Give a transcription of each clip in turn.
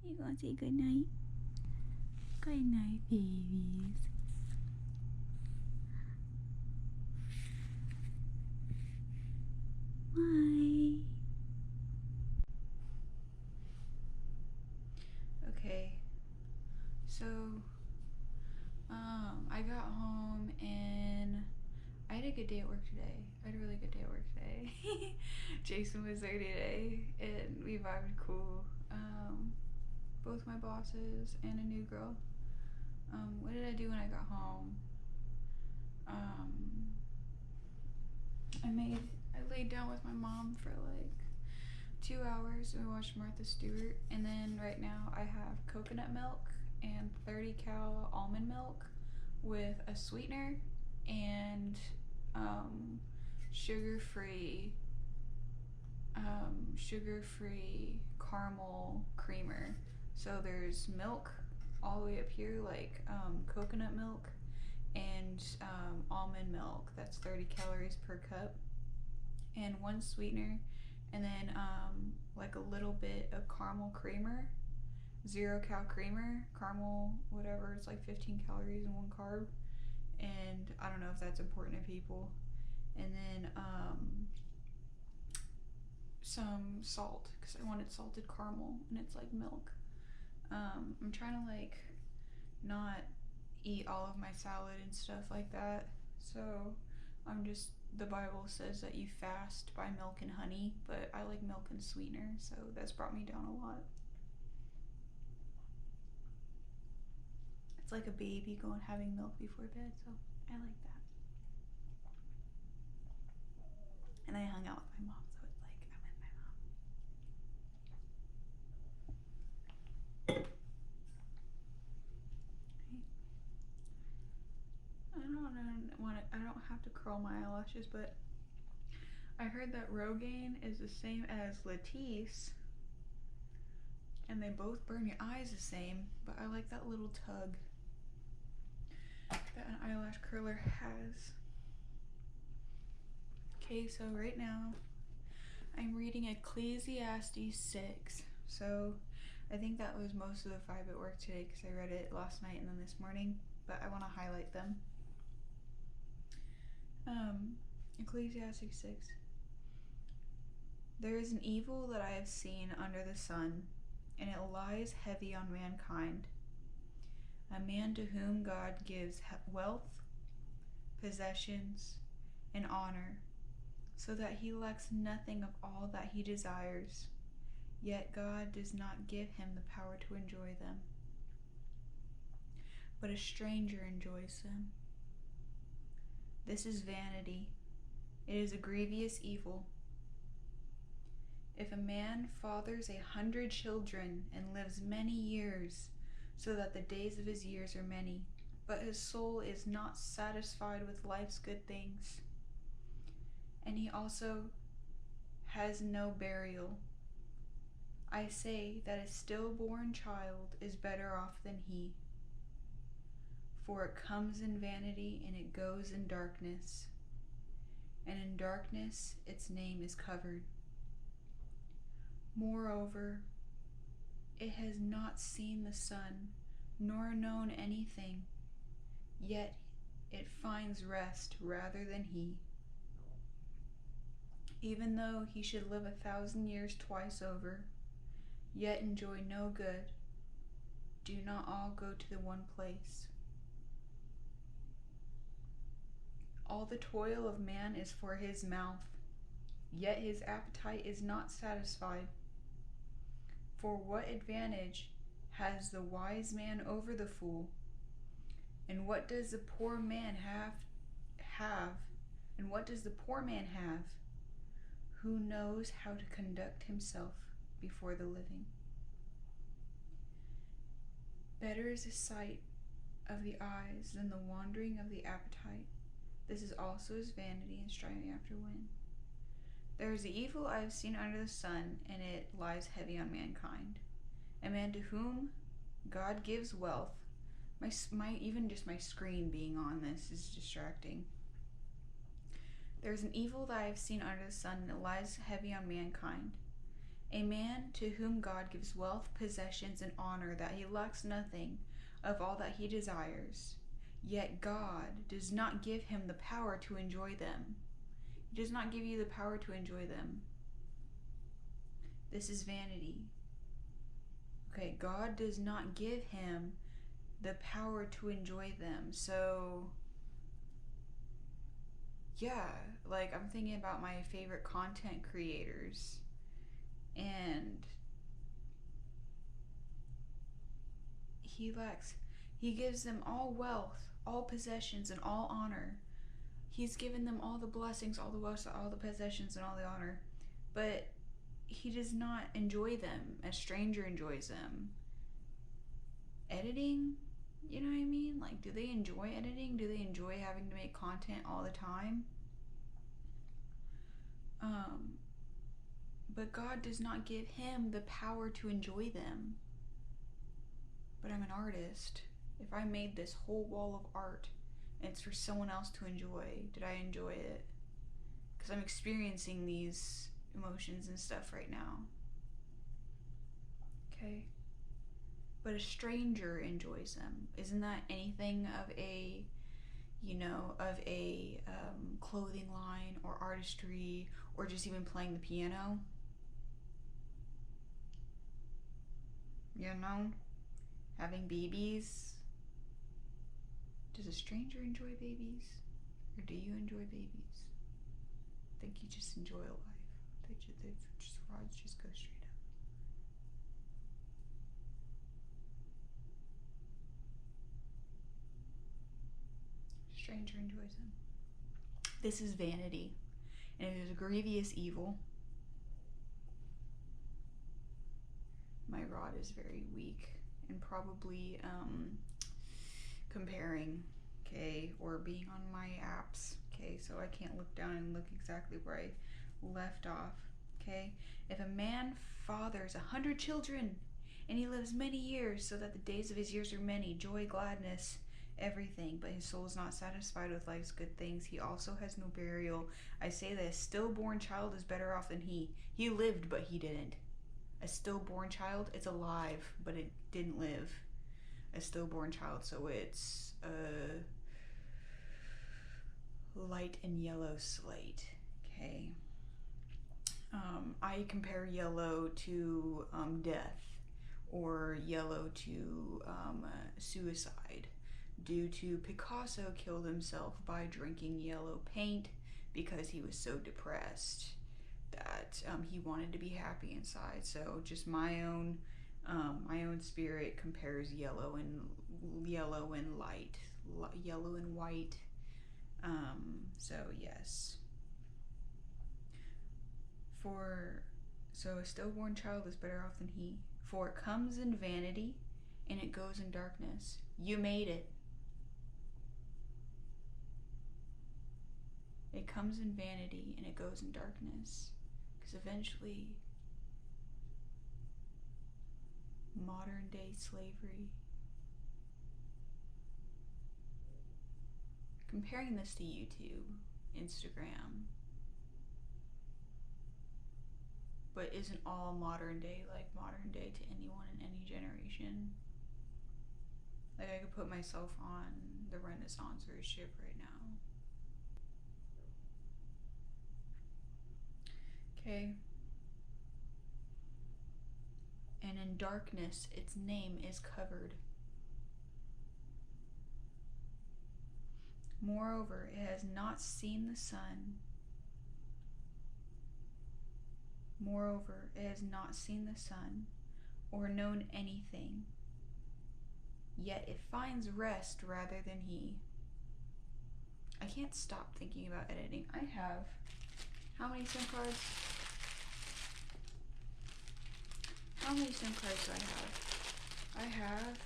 You gonna say good night? Good night, babies. Bye. Okay, so I got home and I had a good day at work today. I had a really good day at work today. Jason was there today and we vibed cool. Both my bosses and a new girl. What did I do when I got home? I laid down with my mom for like 2 hours and we watched Martha Stewart. And then right now I have coconut milk and 30 cal almond milk with a sweetener and sugar-free caramel creamer. So there's milk all the way up here, like coconut milk and almond milk. That's 30 calories per cup, and one sweetener, and then like a little bit of caramel creamer, 0 cal creamer, caramel, whatever. It's like 15 calories and 1 carb, and I don't know if that's important to people. And then some salt because I wanted salted caramel, and it's like milk. I'm trying to like not eat all of my salad and stuff like that, so the Bible says that you fast by milk and honey, but I like milk and sweetener, so that's brought me down a lot. It's like a baby having milk before bed, so I like that. And I hung out with my mom, so it's like I'm with my mom. I don't have to curl my eyelashes, but I heard that Rogaine is the same as Latisse, and they both burn your eyes the same, but I like that little tug that an eyelash curler has. Okay, so right now I'm reading Ecclesiastes 6. So I think that was most of the 5 at work today because I read it last night and then this morning, but I want to highlight them. Ecclesiastes 6. There is an evil that I have seen under the sun, and it lies heavy on mankind. A man to whom God gives wealth, possessions, and honor, so that he lacks nothing of all that he desires, yet God does not give him the power to enjoy them, but a stranger enjoys them. This is vanity. It is a grievous evil. If a man fathers 100 children and lives many years, so that the days of his years are many, but his soul is not satisfied with life's good things, and he also has no burial, I say that a stillborn child is better off than he. For it comes in vanity and it goes in darkness, and in darkness its name is covered. Moreover, it has not seen the sun, nor known anything, yet it finds rest rather than he. Even though he should live 1,000 years twice over, yet enjoy no good, do not all go to the one place. All the toil of man is for his mouth, yet his appetite is not satisfied. For what advantage has the wise man over the fool? And what does the poor man have? And what does the poor man have, who knows how to conduct himself before the living? Better is the sight of the eyes than the wandering of the appetite. This is also his vanity and striving after wind. There is the evil I have seen under the sun, and it lies heavy on mankind. A man to whom God gives wealth. Even just my screen being on this is distracting. There is an evil that I have seen under the sun, and it lies heavy on mankind. A man to whom God gives wealth, possessions, and honor, that he lacks nothing of all that he desires. Yet God does not give him the power to enjoy them. He does not give you the power to enjoy them. This is vanity. Okay, God does not give him the power to enjoy them. So, yeah, like I'm thinking about my favorite content creators, and he gives them all wealth, all possessions, and all honor. He's given them all the blessings, all the wealth, all the possessions, and all the honor. But he does not enjoy them. A stranger enjoys them. Editing, you know what I mean? Like, do they enjoy editing? Do they enjoy having to make content all the time? But God does not give him the power to enjoy them. But I'm an artist. If I made this whole wall of art and it's for someone else to enjoy, did I enjoy it? Because I'm experiencing these emotions and stuff right now. Okay? But a stranger enjoys them. Isn't that anything of a, clothing line or artistry or just even playing the piano? Having babies. Does a stranger enjoy babies? Or do you enjoy babies? I think you just enjoy life. Rods just go straight up. Stranger enjoys them. This is vanity, and it is a grievous evil. My rod is very weak and probably comparing, okay, or being on my apps, okay, so I can't look down and look exactly where I left off, okay. If a man fathers 100 children and he lives many years, so that the days of his years are many, joy, gladness, everything, but his soul is not satisfied with life's good things, he also has no burial. I say that a stillborn child is better off than he. He lived, but he didn't. A stillborn child, it's alive, but it didn't live. A stillborn child, so it's a light and yellow slate, okay. I compare yellow to death, or yellow to suicide, due to Picasso killed himself by drinking yellow paint because he was so depressed that he wanted to be happy inside. So just my own spirit compares yellow and light, yellow and white. So yes. So a stillborn child is better off than he. For it comes in vanity, and it goes in darkness. You made it. It comes in vanity, and it goes in darkness. Because eventually, modern day slavery. Comparing this to YouTube, Instagram, but isn't all modern day like modern day to anyone in any generation? Like, I could put myself on the Renaissance or ship right now. Okay. And in darkness, its name is covered. Moreover, it has not seen the sun. Moreover, it has not seen the sun, or known anything. Yet it finds rest rather than he. I can't stop thinking about editing. I have, how many SIM cards? How many SIM cards do I have? I have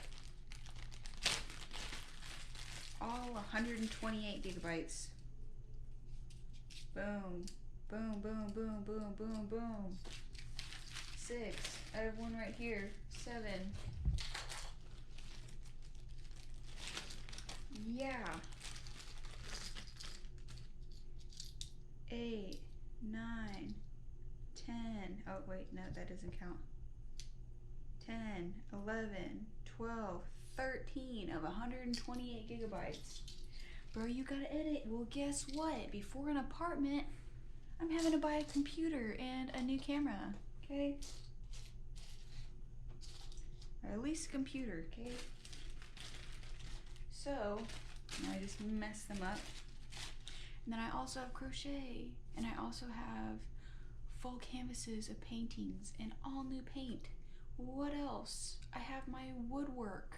all 128 gigabytes. Boom. Boom, boom, boom, boom, boom, boom. 6. I have one right here. 7. Yeah. 8, 9, 10. Oh, wait, no, that doesn't count. 10, 11, 12, 13 of 128 gigabytes. Bro, you gotta edit. Well, guess what? Before an apartment, I'm having to buy a computer and a new camera, okay? Or at least a computer, okay? So, I just mess them up. And then I also have crochet, and I also have full canvases of paintings and all new paint. What else? I have my woodwork.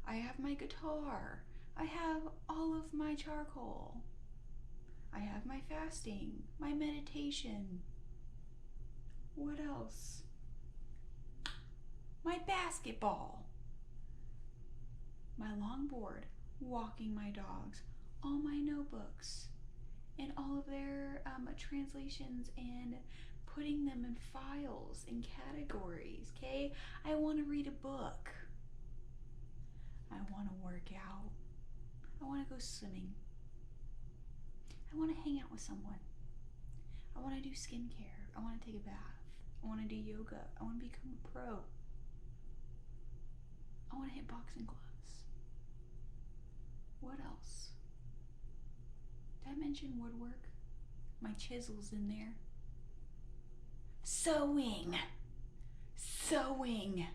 I have my guitar. I have all of my charcoal. I have my fasting, my meditation. What else? My basketball. My longboard, walking my dogs, all my notebooks, and all of their translations and putting them in files and categories, okay? I want to read a book. I want to work out. I want to go swimming. I want to hang out with someone. I want to do skincare. I want to take a bath. I want to do yoga. I want to become a pro. I want to hit boxing gloves. What else? Did I mention woodwork? My chisel's in there. Sewing. Sewing.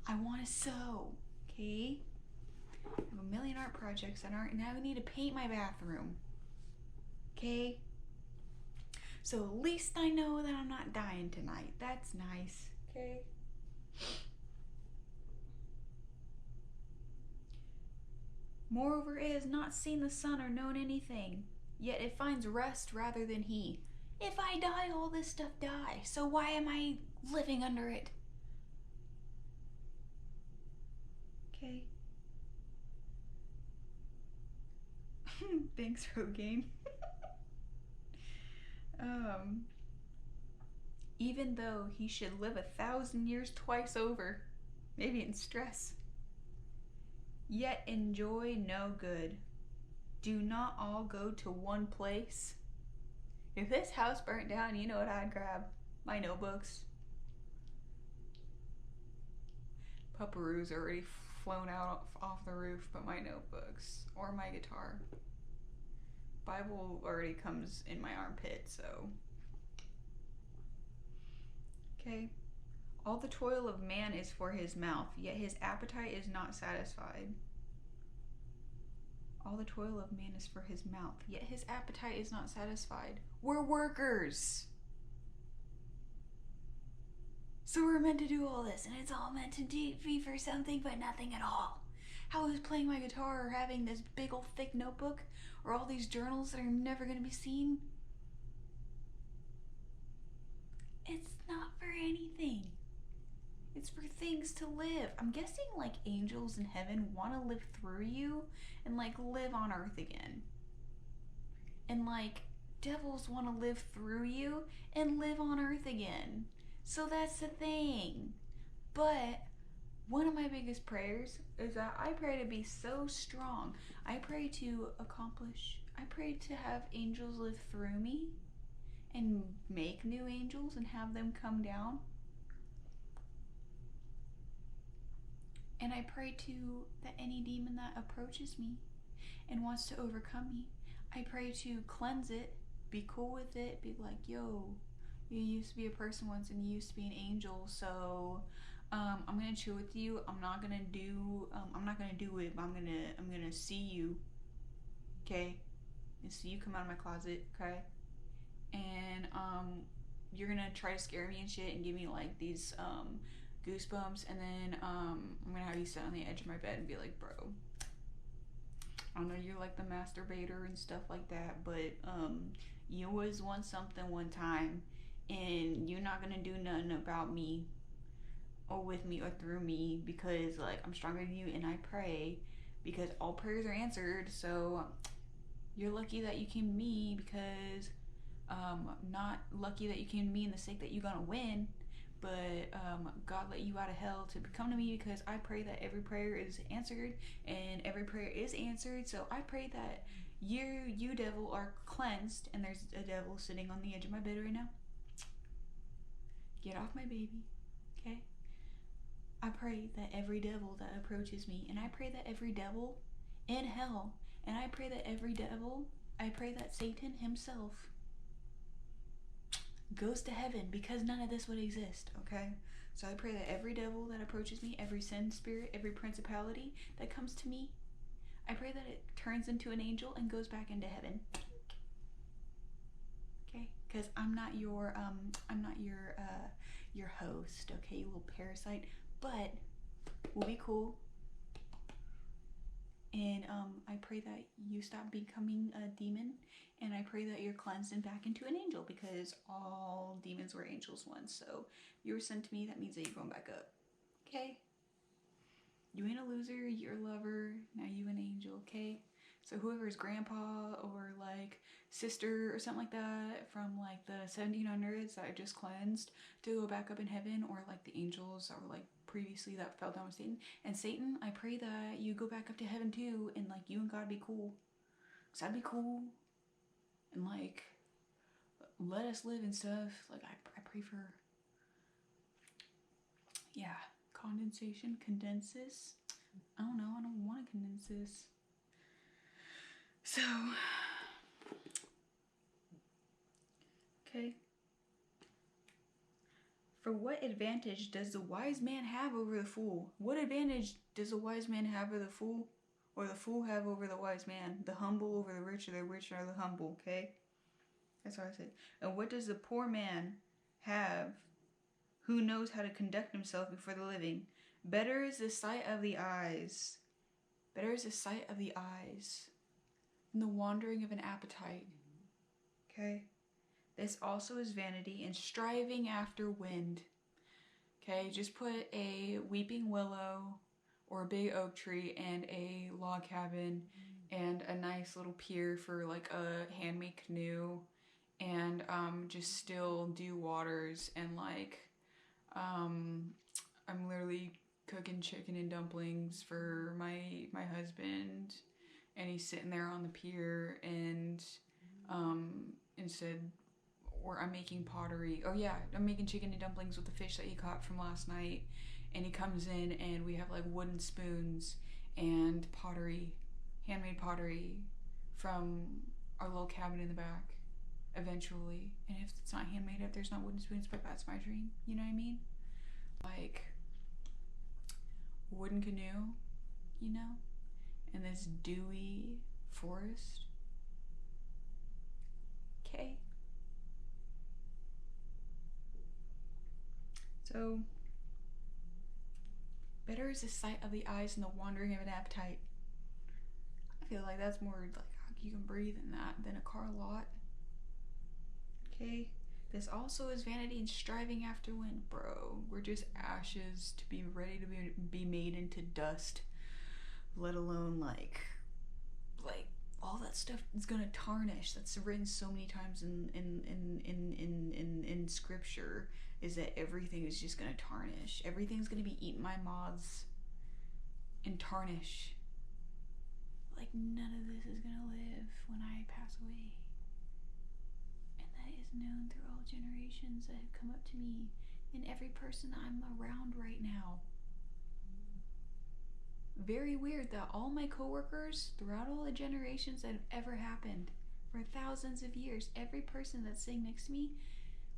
I want to sew, okay? I have a million art projects that aren't, now I need to paint my bathroom, okay? So at least I know that I'm not dying tonight. That's nice, okay? Moreover, it has not seen the sun or known anything, yet it finds rest rather than he. If I die, all this stuff dies, so why am I living under it? Okay. Thanks, Rogaine. Even though he should live 1,000 years twice over, maybe in stress, yet enjoy no good. Do not all go to one place. If this house burnt down, you know what I'd grab? My notebooks. Pupperoo's already flown out off the roof, but my notebooks or my guitar. Bible already comes in my armpit, so. Okay. All the toil of man is for his mouth, yet his appetite is not satisfied. All the toil of man is for his mouth, yet his appetite is not satisfied. We're workers. So we're meant to do all this, and it's all meant to be for something, but nothing at all. How is playing my guitar or having this big old thick notebook or all these journals that are never going to be seen? It's not for anything. It's for things to live. I'm guessing like angels in heaven want to live through you and like live on earth again. And like devils want to live through you and live on earth again. So that's the thing. But one of my biggest prayers is that I pray to be so strong. I pray to accomplish. I pray to have angels live through me and make new angels and have them come down. And I pray to that any demon that approaches me and wants to overcome me, I pray to cleanse it, be cool with it, be like, yo, you used to be a person once and you used to be an angel, so I'm gonna chill with you. I'm not gonna do it, but I'm gonna see you, okay? And see you come out of my closet, okay? And you're gonna try to scare me and shit and give me like these goosebumps, and then I'm gonna have you sit on the edge of my bed and be like, bro, I know you're like the masturbator and stuff like that, but you always want something one time, and you're not gonna do nothing about me or with me or through me, because like I'm stronger than you, and I pray because all prayers are answered. So you're lucky that you came to me, because not lucky that you came to me in the sake that you're gonna win, but God let you out of hell to come to me, because I pray that every prayer is answered, and every prayer is answered. So I pray that you devil are cleansed, and there's a devil sitting on the edge of my bed right now. Get off my baby, okay? I pray that every devil that approaches me, and I pray that every devil in hell, and I pray that every devil, I pray that Satan himself goes to heaven, because none of this would exist, okay? So I pray that every devil that approaches me, every sin spirit, every principality that comes to me, I pray that it turns into an angel and goes back into heaven. Okay? Because I'm not your host, okay, you little parasite. But we'll be cool. And I pray that you stop becoming a demon, and I pray that you're cleansed and back into an angel, because all demons were angels once. So you were sent to me, that means that you're going back up. Okay? You ain't a loser, you're a lover, now you an angel, okay? So whoever's grandpa or like sister or something like that from like the 1700s that I just cleansed to go back up in heaven, or like the angels that were like previously that fell down with Satan. And Satan, I pray that you go back up to heaven too, and like you and God be cool. Cause that'd be cool. And like, let us live and stuff. Like I pray for, yeah, condensation, condenses. I don't know, I don't want to condense this. So, okay. For what advantage does the wise man have over the fool? What advantage does the wise man have over the fool? Or the fool have over the wise man? The humble over the rich, or the rich over the humble, okay? That's what I said. And what does the poor man have who knows how to conduct himself before the living? Better is the sight of the eyes. Better is the sight of the eyes than the wandering of an appetite. Okay? This also is vanity and striving after wind. Okay, just put a weeping willow or a big oak tree and a log cabin and a nice little pier for like a handmade canoe, and just still dew waters, and like I'm literally cooking chicken and dumplings for my husband, and he's sitting there on the pier, and instead, or I'm making pottery. Oh yeah, I'm making chicken and dumplings with the fish that he caught from last night, and he comes in and we have like wooden spoons and pottery, handmade pottery from our little cabin in the back eventually. And if it's not handmade, if there's not wooden spoons, but that's my dream, you know what I mean? Like wooden canoe, you know, in this dewy forest. Okay. So, better is the sight of the eyes and the wandering of an appetite. I feel like that's more like you can breathe in that than a car lot. Okay. This also is vanity and striving after wind, bro. We're just ashes to be ready to be made into dust. Let alone like all that stuff is gonna tarnish. That's written so many times in scripture, is that everything is just gonna tarnish. Everything's gonna be eaten by moths and tarnish. Like none of this is gonna live when I pass away. And that is known through all generations that have come up to me and every person I'm around right now. Very weird that all my coworkers throughout all the generations that have ever happened for thousands of years, every person that's sitting next to me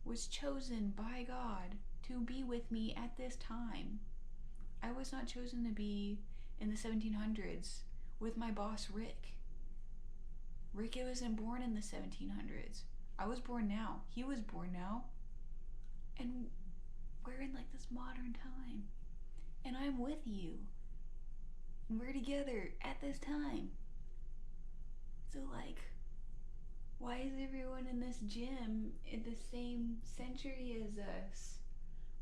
was chosen by God to be with me at this time. I was not chosen to be in the 1700s with my boss Rick. Rick wasn't born in the 1700s. I was born now. He was born now. And we're in like this modern time. And I'm with you. We're together at this time. So like, why is everyone in this gym in the same century as us?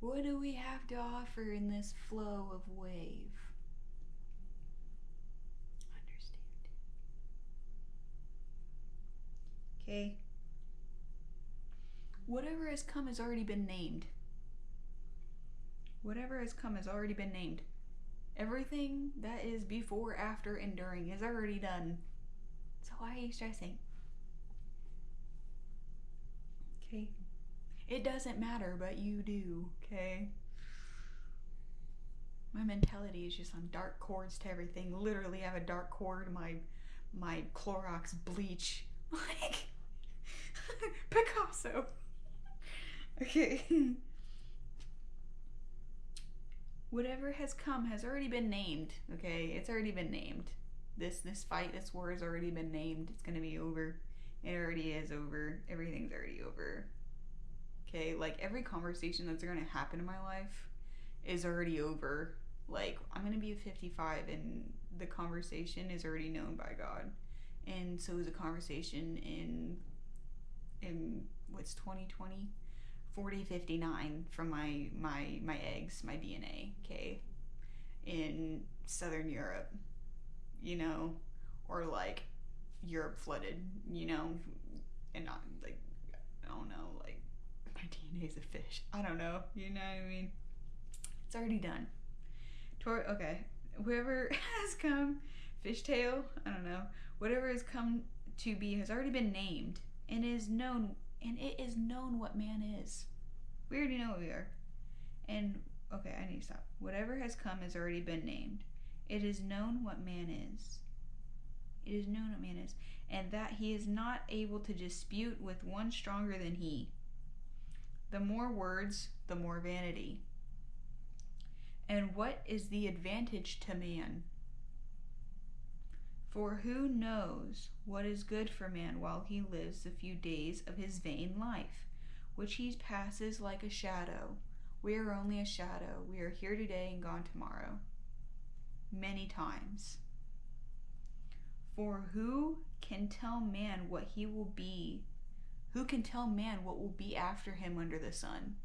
What do we have to offer in this flow of wave? Understand. Okay. Whatever has come has already been named. Whatever has come has already been named. Everything that is before, after, and during is already done. So why are you stressing? Okay. It doesn't matter, but you do, okay? My mentality is just on dark chords to everything. Literally, I have a dark chord, my Clorox bleach. Like, Picasso. Okay. Whatever has come has already been named, okay? It's already been named. This fight, this war has already been named. It's gonna be over. It already is over. Everything's already over. Okay, like every conversation that's gonna happen in my life is already over. Like, I'm gonna be 55 and the conversation is already known by God. And so is a conversation in what's 2020? 4059 from my eggs, my DNA, okay? In Southern Europe, you know, or like Europe flooded, you know, and not like, I don't know, like my DNA is a fish. I don't know, you know what I mean? It's already done. Okay, whoever has come, fishtail, I don't know, whatever has come to be has already been named and is known, and it is known what man is. We already know what we are. And okay, I need to stop. Whatever has come has already been named. It is known what man is. It is known what man is, and that he is not able to dispute with one stronger than he. The more words, the more vanity. And what is the advantage to man? For who knows what is good for man while he lives the few days of his vain life, which he passes like a shadow? We are only a shadow. We are here today and gone tomorrow. Many times. For who can tell man what he will be? Who can tell man what will be after him under the sun?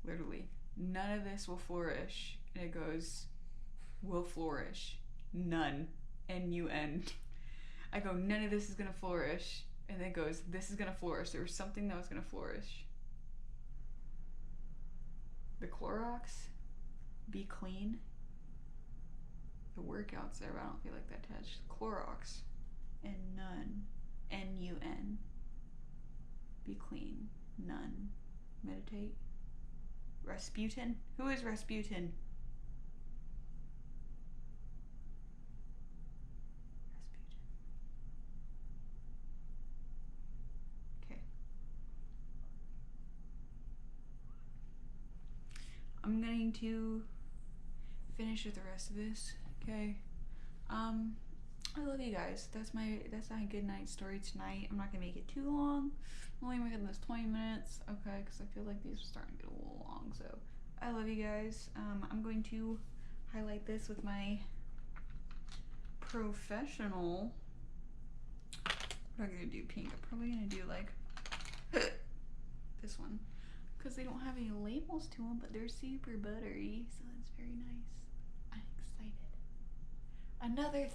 Literally, none of this will flourish. And it goes, will flourish. None. N-U-N. I go, none of this is going to flourish. And then it goes, this is going to flourish. There was something that was going to flourish. The Clorox, be clean. The workouts there, but I don't feel like that touched. Clorox. And none. N-U-N. Be clean. None. Meditate. Rasputin? Who is Rasputin? Okay. I'm going to finish with the rest of this. Okay. I love you guys. That's my good night story tonight. I'm not gonna make it too long. I'm only making this 20 minutes, okay, because I feel like these are starting to get a little long. So I love you guys. I'm going to highlight this with my professional. What am I gonna do? Pink. I'm probably gonna do like this one, because they don't have any labels to them, but they're super buttery, so that's very nice. I'm excited. Another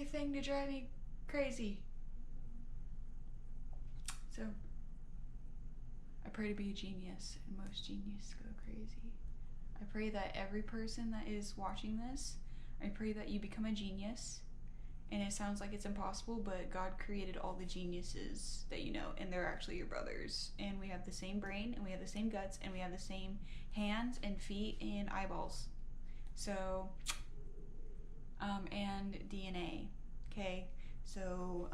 thing to drive me crazy. So I pray to be a genius, and most geniuses go crazy. I pray that every person that is watching this, I pray that you become a genius. And it sounds like it's impossible, but God created all the geniuses that you know, and they're actually your brothers. And we have the same brain, and we have the same guts, and we have the same hands and feet and eyeballs. So, and DNA, okay? So,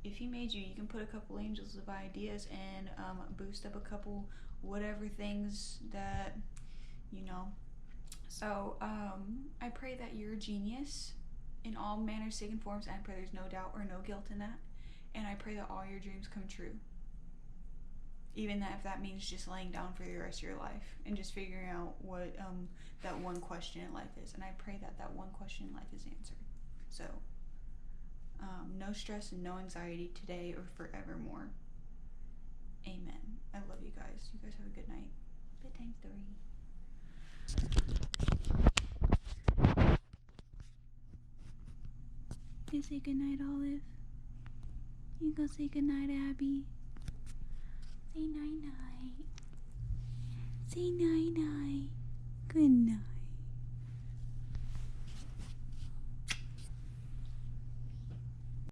if he made you, you can put a couple angels of ideas and boost up a couple whatever things that, you know. So, I pray that you're a genius in all manners, shape, and forms, and I pray there's no doubt or no guilt in that. And I pray that all your dreams come true. Even that if that means just laying down for the rest of your life and just figuring out what that one question in life is. And I pray that that one question in life is answered. So, no stress and no anxiety today or forevermore. Amen. I love you guys. You guys have a good night. Bedtime story. You say goodnight, Olive. You go say goodnight, Abby. Say night night. Say night night. Good night.